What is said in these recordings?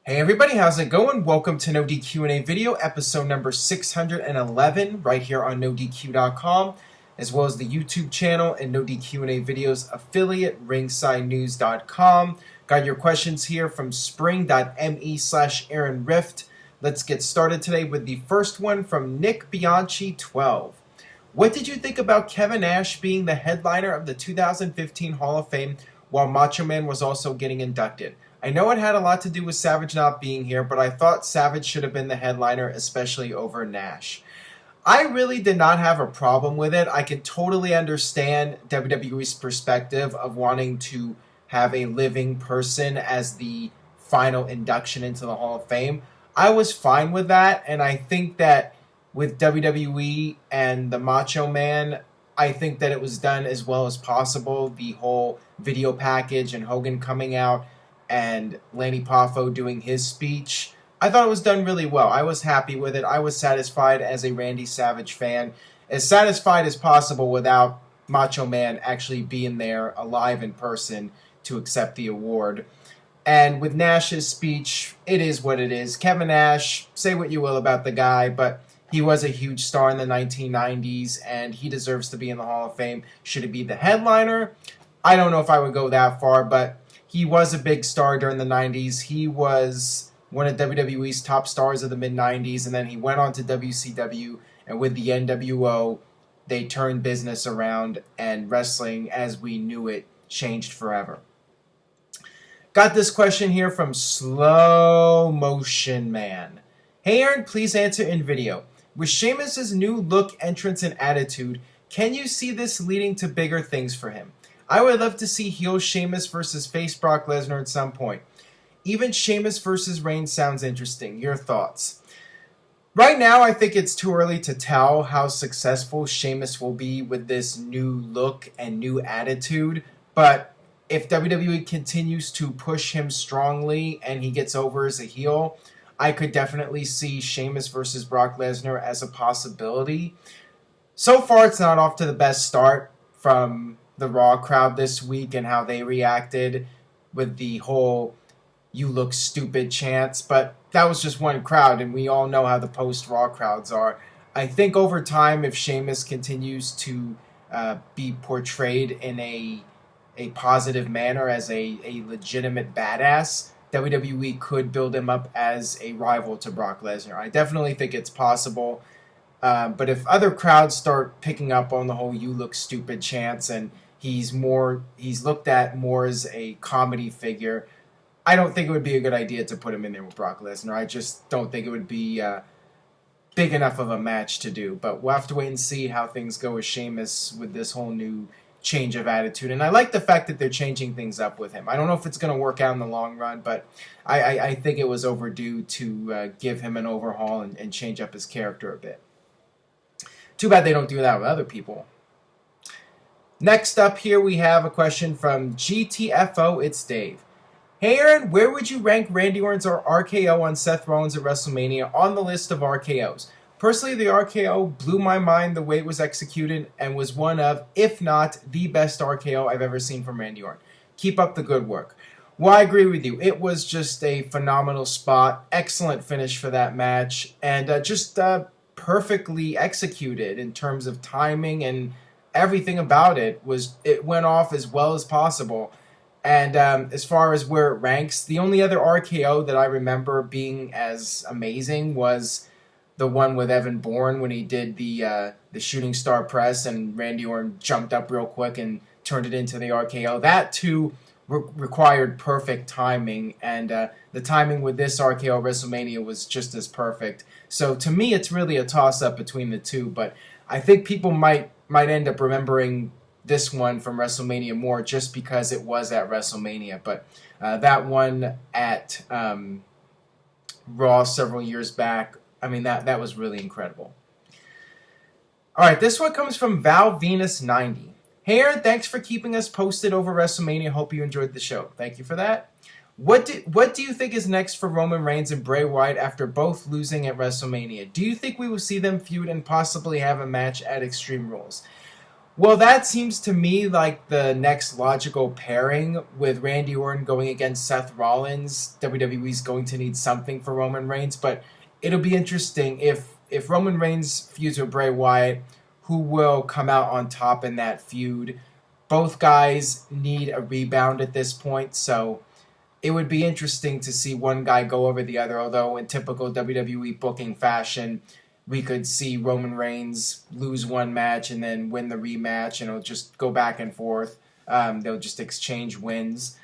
Hey everybody, how's it going? Welcome to NoDQ&A video, episode number 611, right here on NoDQ.com, as well as the YouTube channel and NoDQ&A videos affiliate, ringsidenews.com. Got your questions here from spring.me/Aaron Rift. Let's get started today with the first one from Nick Bianchi 12. What did you think about Kevin Nash being the headliner of the 2015 Hall of Fame while Macho Man was also getting inducted? I know it had a lot to do with Savage not being here, but I thought Savage should have been the headliner, especially over Nash. I really did not have a problem with it. I can totally understand WWE's perspective of wanting to have a living person as the final induction into the Hall of Fame. I was fine with that, and I think that with WWE and the Macho Man, I think that it was done as well as possible. The whole video package and Hogan coming out and Lanny Poffo doing his speech, I thought it was done really well. I was happy with it. I was satisfied as a Randy Savage fan, as satisfied as possible without Macho Man actually being there alive in person to accept the award. And with Nash's speech, it is what it is. Kevin Nash, say what you will about the guy, but he was a huge star in the 1990s, and he deserves to be in the Hall of Fame. Should he be the headliner? I don't know if I would go that far, but he was a big star during the 90s. He was one of WWE's top stars of the mid-90s, and then he went on to WCW, and with the NWO, they turned business around, and wrestling as we knew it changed forever. Got this question here from Slow Motion Man. Hey Aaron, please answer in video. With Sheamus' new look, entrance, and attitude, can you see this leading to bigger things for him? I would love to see heel Sheamus versus face Brock Lesnar at some point. Even Sheamus versus Reigns sounds interesting. Your thoughts? Right now, I think it's too early to tell how successful Sheamus will be with this new look and new attitude. But if WWE continues to push him strongly and he gets over as a heel, I could definitely see Sheamus versus Brock Lesnar as a possibility. So far, it's not off to the best start from the Raw crowd this week and how they reacted with the whole "you look stupid" chants, but that was just one crowd, and we all know how the post-Raw crowds are. I think over time, if Sheamus continues to be portrayed in a positive manner as a legitimate badass, WWE could build him up as a rival to Brock Lesnar. I definitely think it's possible, but if other crowds start picking up on the whole "you look stupid" chants and he's looked at more as a comedy figure, I don't think it would be a good idea to put him in there with Brock Lesnar. I just don't think it would be big enough of a match to do. But we'll have to wait and see how things go with Sheamus with this whole new change of attitude. And I like the fact that they're changing things up with him. I don't know if it's going to work out in the long run, but I think it was overdue to give him an overhaul and change up his character a bit. Too bad they don't do that with other people. Next up here we have a question from GTFO, it's Dave. Hey Aaron, where would you rank Randy Orton's RKO on Seth Rollins at WrestleMania on the list of RKOs? Personally, the RKO blew my mind the way it was executed and was one of, if not, the best RKO I've ever seen from Randy Orton. Keep up the good work. Well, I agree with you. It was just a phenomenal spot, excellent finish for that match, and just perfectly executed in terms of timing, and everything about it went off as well as possible. And as far as where it ranks, the only other RKO that I remember being as amazing was the one with Evan Bourne when he did the shooting star press and Randy Orton jumped up real quick and turned it into the RKO. That too required perfect timing, and the timing with this RKO WrestleMania was just as perfect. So to me, it's really a toss-up between the two, but I think people might end up remembering this one from WrestleMania more just because it was at WrestleMania. But that one at Raw several years back, I mean, that was really incredible. All right, this one comes from Val Venus 90. Hey Aaron, thanks for keeping us posted over WrestleMania. Hope you enjoyed the show. Thank you for that. What do you think is next for Roman Reigns and Bray Wyatt after both losing at WrestleMania? Do you think we will see them feud and possibly have a match at Extreme Rules? Well, that seems to me like the next logical pairing with Randy Orton going against Seth Rollins. WWE's going to need something for Roman Reigns, but it'll be interesting if Roman Reigns feuds with Bray Wyatt, who will come out on top in that feud. Both guys need a rebound at this point, so it would be interesting to see one guy go over the other, although in typical WWE booking fashion, we could see Roman Reigns lose one match and then win the rematch, and it'll just go back and forth. They'll just exchange wins.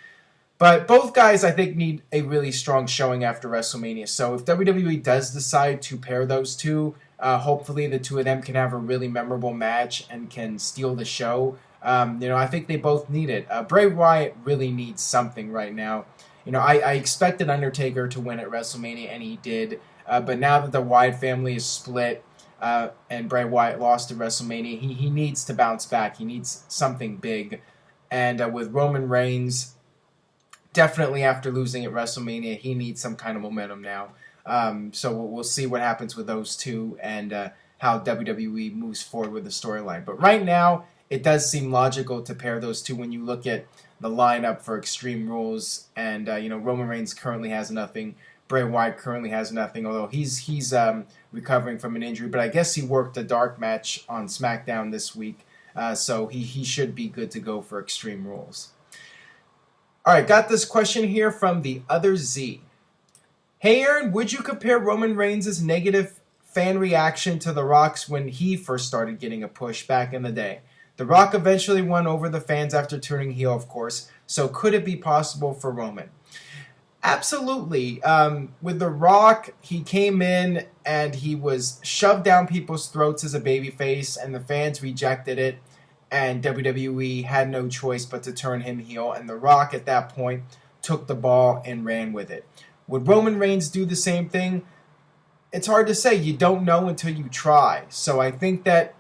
But both guys, I think, need a really strong showing after WrestleMania. So if WWE does decide to pair those two, hopefully the two of them can have a really memorable match and can steal the show. I think they both need it. Bray Wyatt really needs something right now. I expected Undertaker to win at WrestleMania, and he did. But now that the Wyatt family is split and Bray Wyatt lost at WrestleMania, he needs to bounce back. He needs something big. And with Roman Reigns, definitely after losing at WrestleMania, he needs some kind of momentum now. So we'll see what happens with those two and how WWE moves forward with the storyline. But right now, it does seem logical to pair those two when you look at the lineup for Extreme Rules. And, Roman Reigns currently has nothing. Bray Wyatt currently has nothing, although he's recovering from an injury. But I guess he worked a dark match on SmackDown this week, so he should be good to go for Extreme Rules. All right, got this question here from the other Z. Hey Aaron, would you compare Roman Reigns' negative fan reaction to The Rock's when he first started getting a push back in the day? The Rock eventually won over the fans after turning heel, of course, so could it be possible for Roman? Absolutely. With The Rock, he came in and he was shoved down people's throats as a babyface, and the fans rejected it, and WWE had no choice but to turn him heel, and The Rock at that point took the ball and ran with it. Would Roman Reigns do the same thing? It's hard to say. You don't know until you try. So I think that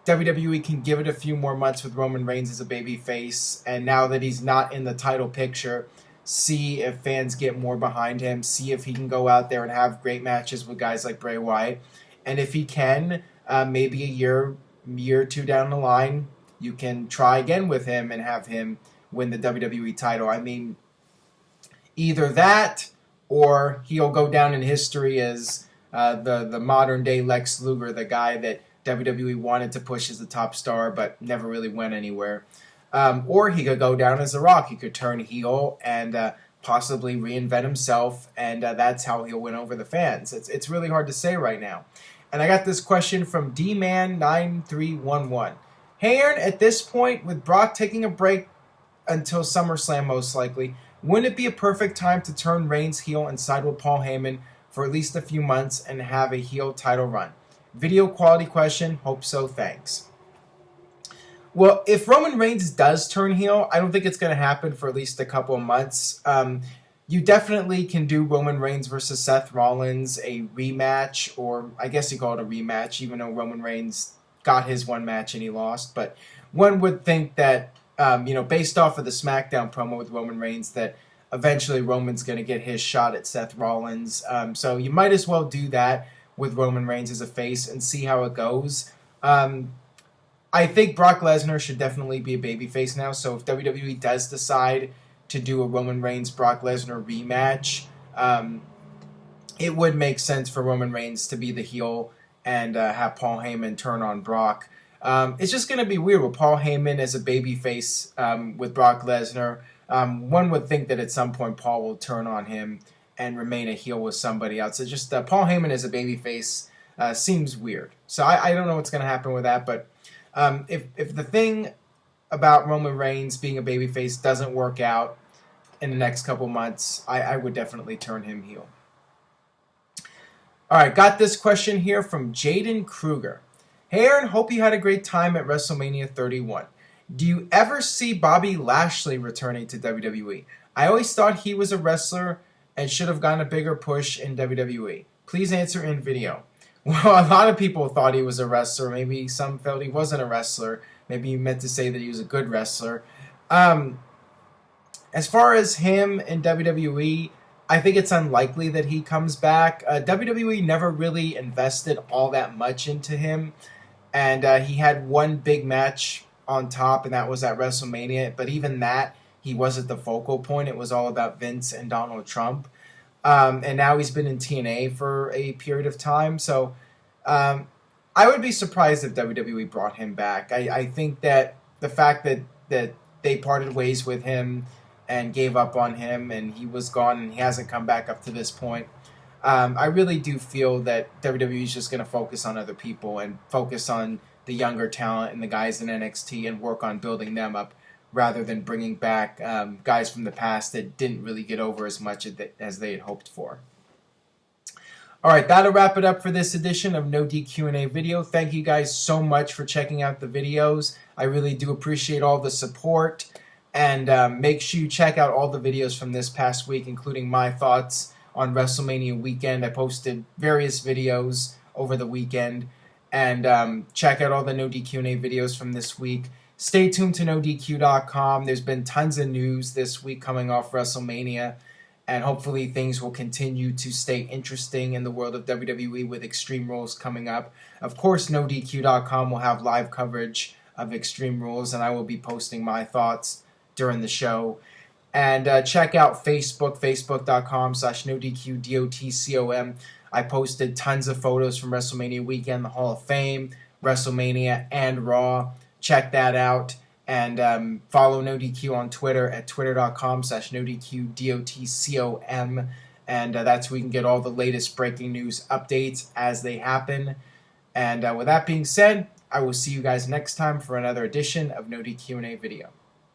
WWE can give it a few more months with Roman Reigns as a babyface, and now that he's not in the title picture, see if fans get more behind him, see if he can go out there and have great matches with guys like Bray Wyatt. And if he can, maybe a year or two down the line, you can try again with him and have him win the WWE title. I mean, either that or he'll go down in history as the modern-day Lex Luger, the guy that WWE wanted to push as the top star but never really went anywhere. Or he could go down as The Rock. He could turn heel and possibly reinvent himself, and that's how he'll win over the fans. It's really hard to say right now. And I got this question from DMan9311. Hey Aaron, at this point, with Brock taking a break until SummerSlam most likely, wouldn't it be a perfect time to turn Reigns heel and side with Paul Heyman for at least a few months and have a heel title run? Video quality question. Hope so. Thanks. Well, if Roman Reigns does turn heel, I don't think it's going to happen for at least a couple of months. You definitely can do Roman Reigns versus Seth Rollins, a rematch, or I guess you call it a rematch, even though Roman Reigns got his one match and he lost. But one would think that, based off of the SmackDown promo with Roman Reigns, that eventually Roman's going to get his shot at Seth Rollins. So you might as well do that with Roman Reigns as a face and see how it goes. I think Brock Lesnar should definitely be a babyface now, so if WWE does decide to do a Roman Reigns-Brock Lesnar rematch, it would make sense for Roman Reigns to be the heel and have Paul Heyman turn on Brock. It's just going to be weird with Paul Heyman as a babyface with Brock Lesnar. One would think that at some point Paul will turn on him and remain a heel with somebody else. It's just Paul Heyman as a babyface seems weird. So I don't know what's going to happen with that, but if the thing about Roman Reigns being a babyface doesn't work out in the next couple months, I would definitely turn him heel. All right, got this question here from Jaden Kruger. Hey Aaron, hope you had a great time at WrestleMania 31. Do you ever see Bobby Lashley returning to WWE? I always thought he was a wrestler and should have gotten a bigger push in WWE. Please answer in video. Well, a lot of people thought he was a wrestler. Maybe some felt he wasn't a wrestler. Maybe you meant to say that he was a good wrestler. As far as him in WWE, I think it's unlikely that he comes back. WWE never really invested all that much into him. And he had one big match on top, and that was at WrestleMania. But even that, he wasn't the focal point. It was all about Vince and Donald Trump. And now he's been in TNA for a period of time. So I would be surprised if WWE brought him back. I think that the fact that they parted ways with him and gave up on him and he was gone and he hasn't come back up to this point, I really do feel that WWE is just going to focus on other people and focus on the younger talent and the guys in NXT and work on building them up rather than bringing back guys from the past that didn't really get over as much as they had hoped for. All right, that'll wrap it up for this edition of No DQ&A video. Thank you guys so much for checking out the videos. I really do appreciate all the support. And make sure you check out all the videos from this past week, including my thoughts on WrestleMania weekend. I posted various videos over the weekend. And check out all the No DQ&A videos from this week. Stay tuned to NoDQ.com. There's been tons of news this week coming off WrestleMania. And hopefully things will continue to stay interesting in the world of WWE with Extreme Rules coming up. Of course, NoDQ.com will have live coverage of Extreme Rules, and I will be posting my thoughts during the show. And check out Facebook, facebook.com/NoDQDOTCOM. I posted tons of photos from WrestleMania weekend, the Hall of Fame, WrestleMania, and Raw. Check that out. And follow NoDQ on Twitter at twitter.com/NoDQDOTCOM. And that's where you can get all the latest breaking news updates as they happen. And with that being said, I will see you guys next time for another edition of No DQ&A video.